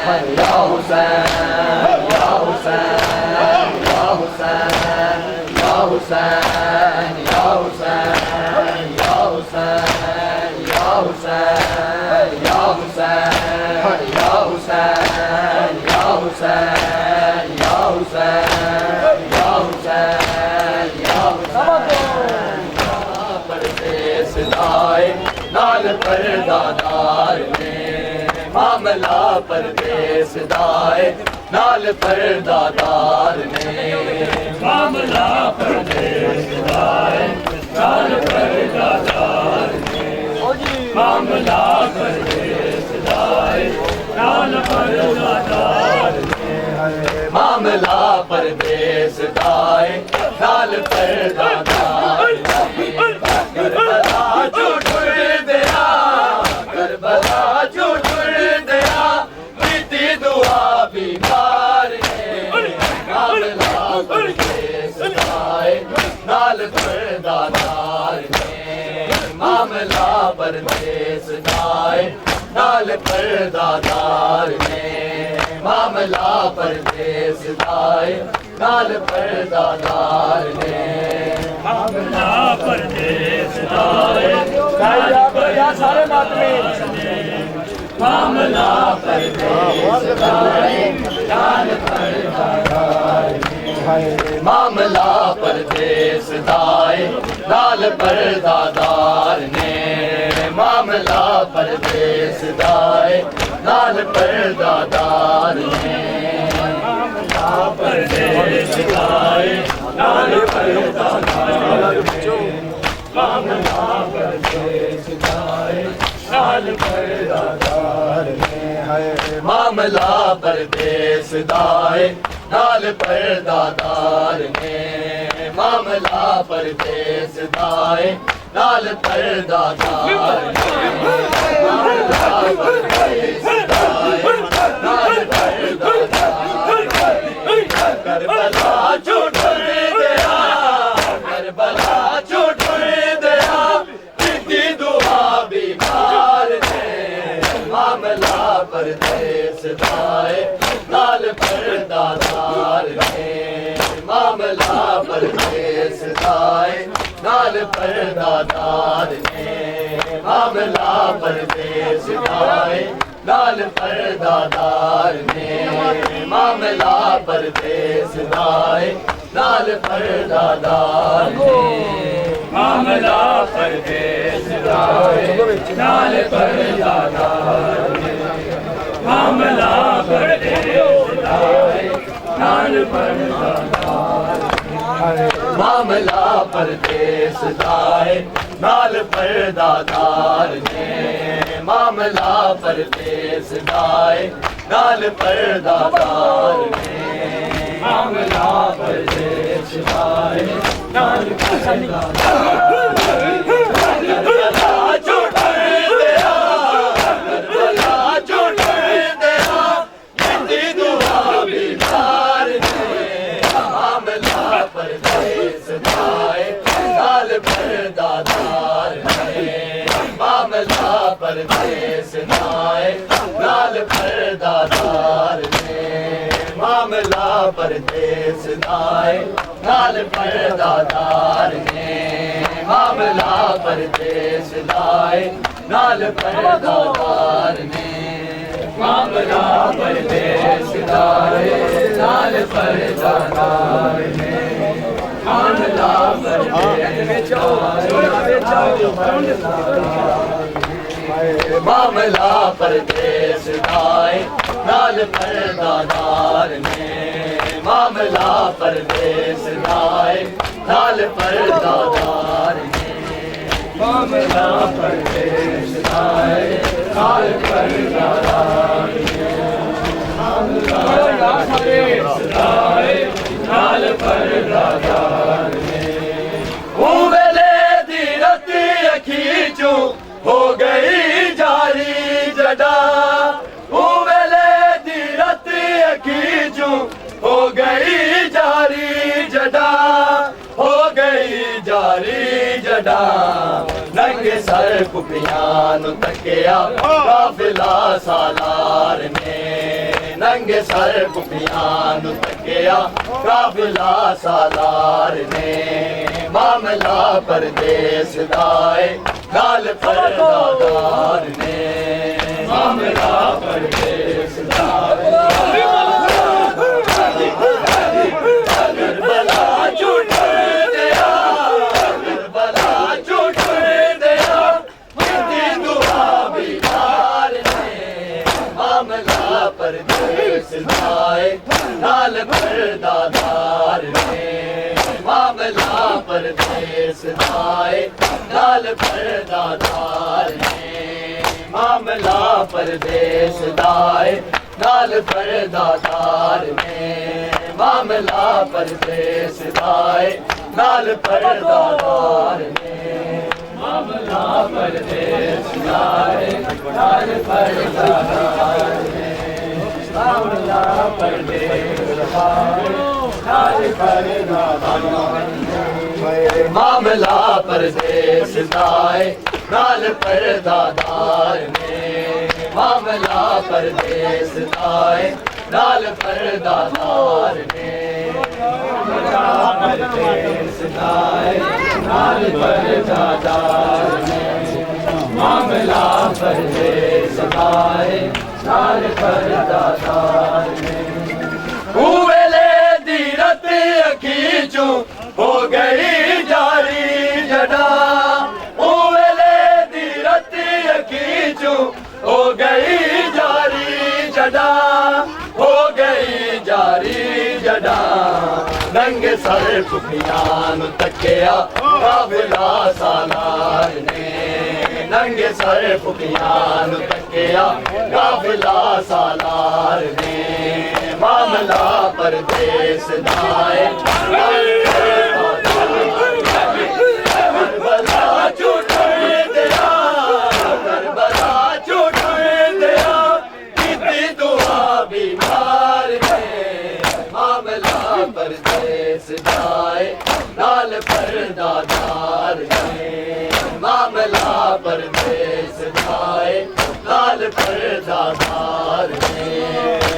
या हुसैन या हुसैन या हुसैन या हुसैन या हुसैन या हुसैन या हुसैन या हुसैन या हुसैन या हुसैन या हुसैन या हुसैन या हुसैन परदेसदाए नाल परदादार ने मामला परदेसदाए नाल परदादार ने मामला परदेसदाए नाल परदादार ने मामला परदेसदाए नाल परदादार ने मामला परदेसदाए नाल परदादार करबला जो टुर दिया करबला जो टुर दिया बीती दुआ बीमार ने मामला परदेसदाए नाल परदादार ने मामला परदेसदाए नाल परदादार ने मामला परदेसदाए नाल परदादार ने मामला परदेसदाए सारे मामला परदेसदाए नाल परदादार ने मामला परदेसदाए नाल परदादार ने मामला परदेसदाए नाल परदादार ने मामला परदेसदाए नाल परदादार ने मामला परदेसदाए नाल परदादार ने मामला परदेसदाए नाल परदादार ने मामला परदेसदाए नाल परदादार ने मामला परदेसदाए नाल परदादार करबला जो टुर दिया करबला जो टुर दिया बीती दुआ बीमार ने मामला परदेसदाए नाल परदादार ने मामला परदेसदाए नाल परदादार ने मामला परदेसदाए नाल परदादार ने मामला परदेसदाए नाल परदादार ने मामला परदेसदाए नाल परदादार ने मामला परदेसदाए नाल परदादार मामला परदेसदाए नाल परदादार ने मामला परदेसदाए नाल परदादार ने मामला परदेसदाए नाल परदादार करबला जो टुर दिया करबला जो टुर दिया बीती दुआ बीमार ने मामला परदेसदाए नाल परदादार ने मामला परदेसदाए नाल परदादार ने मामला परदेसदाए नाल परदादार ने मामला परदेसदाए नाल परदादार ने मामला परदेसदाए नाल परदादार ने मामला मामला परदेसदाए नाल परदादार ने मामला परदेसदाए नाल परदादार ने मामला परदेसदाए नाल परदादार ने मामला परदेसदाए नाल परदादार ने वेले दी रती अखी चूं हो गई जारी जड़ा वेले दी रती अखी चूं हो गई जारी जड़ा हो गई जारी जड़ा नंगे सर कुपियां नु तकिया काफिला सालार ने नंगे सर कुपियां नु तकिया काफिला सालार ने मामला परदेस दाए नाल परदादार ने मामला परदेस दाए करबला झूठ दिया करबला झूठ दिया मेरी दुआ बीमार ने मामला परदेस दाए नाल परदादार ने मामला परदेस दाए नाल परदादार ने मामला परदेस दाए नाल परदादार ने मामला परदेस दाए नाल परदादार ने मामला परदेस दाए नाल परदादार ने मामला परदेस दाए नाल परदादार ने मामला परदेस दाए नाल परदादार ने मामला परदेस दाए नाल परदादार ने मामला परदेस दाए नाल परदादार ने मामला परदेस दाए नाल परदादार ने उवेले दी रत अखी चू हो गई जारी जड़ा उवेले दी रत अखी चू हो गई जारी जड़ा हो गई जारी जड़ा नंगे सर कुपियां नु तकिया काफिला सालार ने नंगे सर कुपियां नु तकिया काफिला सालार ने मामला परदेस दाए करबला झूठ दिया करबला झूठ दिया कितनी दुआ बीमार ने मामला परदेस दाए नाल परदादार ने मामला परदेस दाए नाल परदादार ने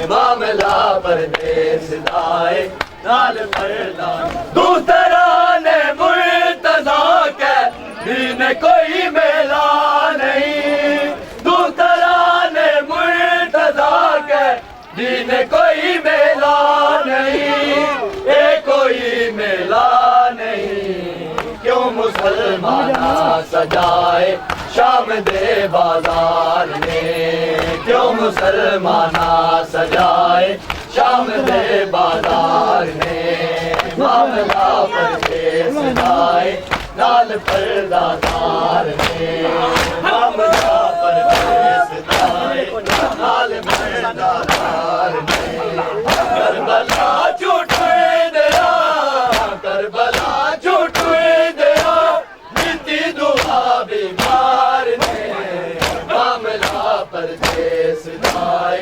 मामला परदेस दाए नाल परदादार दूसरा ने मुर्तजा के दिन कोई मेला नहीं दूसरा ने मुर्तजा के दिन कोई मेला नहीं ये कोई मेला नहीं क्यों मुसलमाना सजाए शाम दे बाजार में क्यों मुसलमाना सजाए शाम दे बाजार में मामला परदेस दाए नाल परदादार में मामला परदेस दाए नाल परदादार में करबला झूठ दिया करबला झूठ दिया बीती दुआ बीमार ने मामला परदेस दाए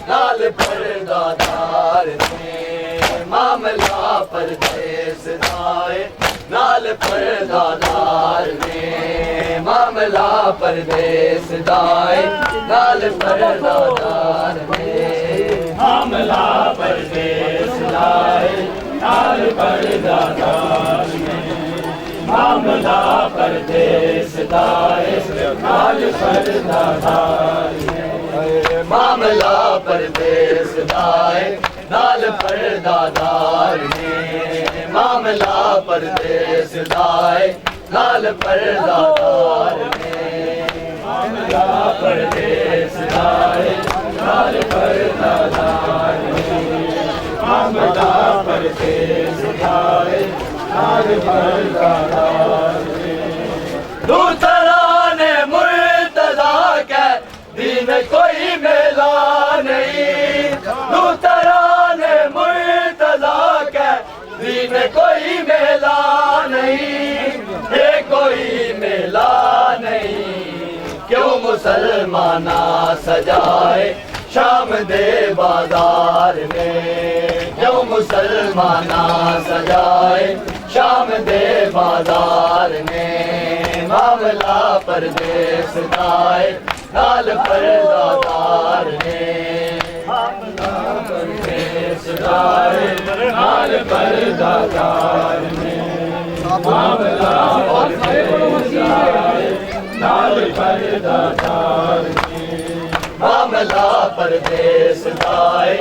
नाल परदादार ने मामला परदेस दाए नाल परदादार ने मामला परदेस दाए नाल परदादार ने मामला परदेस दाए नाल परदादार ने मामला परदेस दाए नाल परदादार ने मामला परदेस दाए नाल परदादार ने मामला परदेस दाए नाल परदादार ने मामला परदेस दाए नाल परदादार ने मामला परदेस दाए नाल परदादार ने दूसरा ने मुर्तजा के दिन कोई मेला नहीं दूसरा ने मुर्तजा के दिन कोई मेला नहीं ये कोई मेला नहीं क्यों मुसलमाना सजाए शाम दे बाजार में क्यों मुसलमाना सजाए शाम दे बाजार में मामला परदेस दाए नाल परदादार ने मामला परदेसदाए नाल परदादार ने मामला परदेसदाए नाल परदादार ने मामला परदेसदाए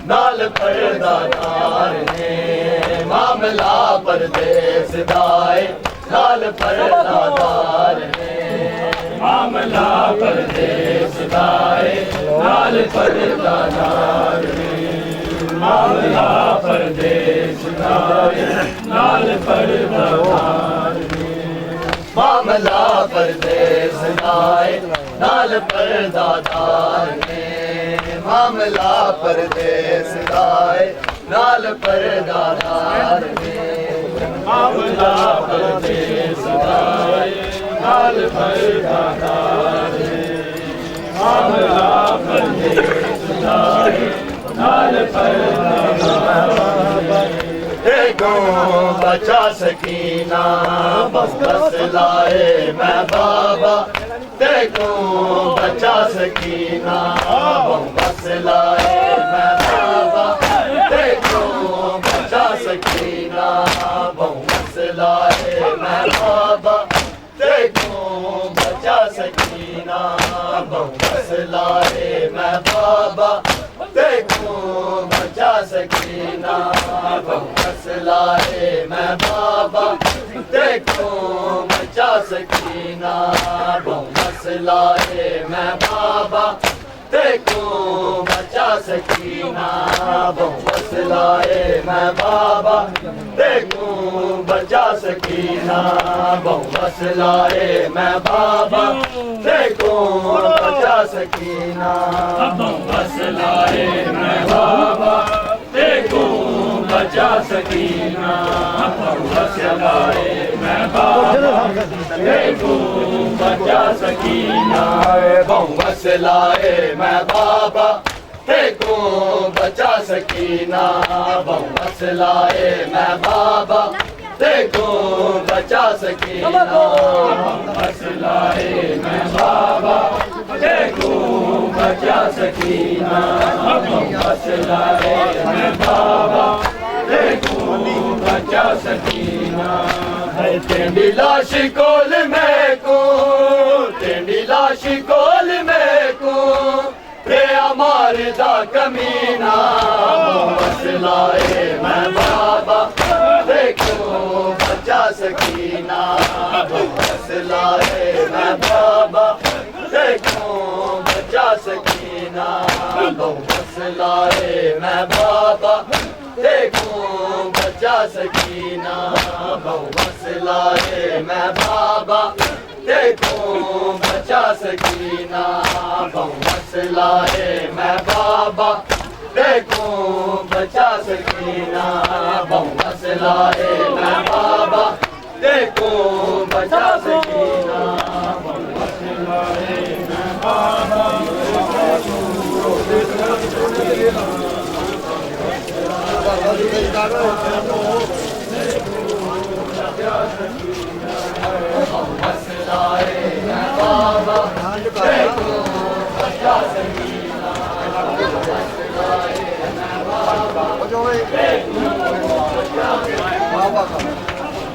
नाल परदादार ने मामला परदेसदाए नाल परदादार ने मामला परदेसदाए नाल परदादार ने मामला परदेसदाए नाल परदादार ने मामला परदेसदाए नाल परदादार ने मामला परदेसदाए नाल परदादार ने मामला परदेसदाए नाल परदादार ने मामला परदेसदाए नाल परदादार देखो बचा सकीना बस लाए मैं बाबा देखो बचा सकीना बस लाए मैं बाबा देखो बचा सकीना बस लाए मैं बाबा देखो बचा सकीना बस लाए मैं बाबा देखो बचा सकीना बस लाए मैं बाबा देखो बचा सकीना बस लाए मैं बाबा देखो बचा सकीना बस लाए मैं बाबा देखो बचा सकीना बस लाए मैं बाबा देखो बचा सकीना बस लाए मैं बाबा देखो बचा सकीना बस लाए मैं बाबा देखो बचा सकीना बस लाए मैं बाबा देखो बचा सकीना बस लाए मैं बाबा देखो बचा सकीना बस लाए मैं बाबा देखो बचा सकीना बस लाए मैं बाबा देखो बचा सकीना तेरी लाश कोल में को तेरी लाश कोल में को रे मारदा कमीना बस लाए मैं बाबा देखो बचा सकीना बस लाए मैं बाबा देखो बचा सकीना बस लाए मैं बाबा देखो बचा सकीना बस लाए मैं बाबा देखो बचा सकीना बस लाए मैं बाबा देखो बचा सकीना बस लाए मैं बाबा देखो बचा सकीना बस लाए मैं बाबा बस लाए मैं बाबा देखो बचा सकीना बस लाए मैं बाबा देखो बचा सकीना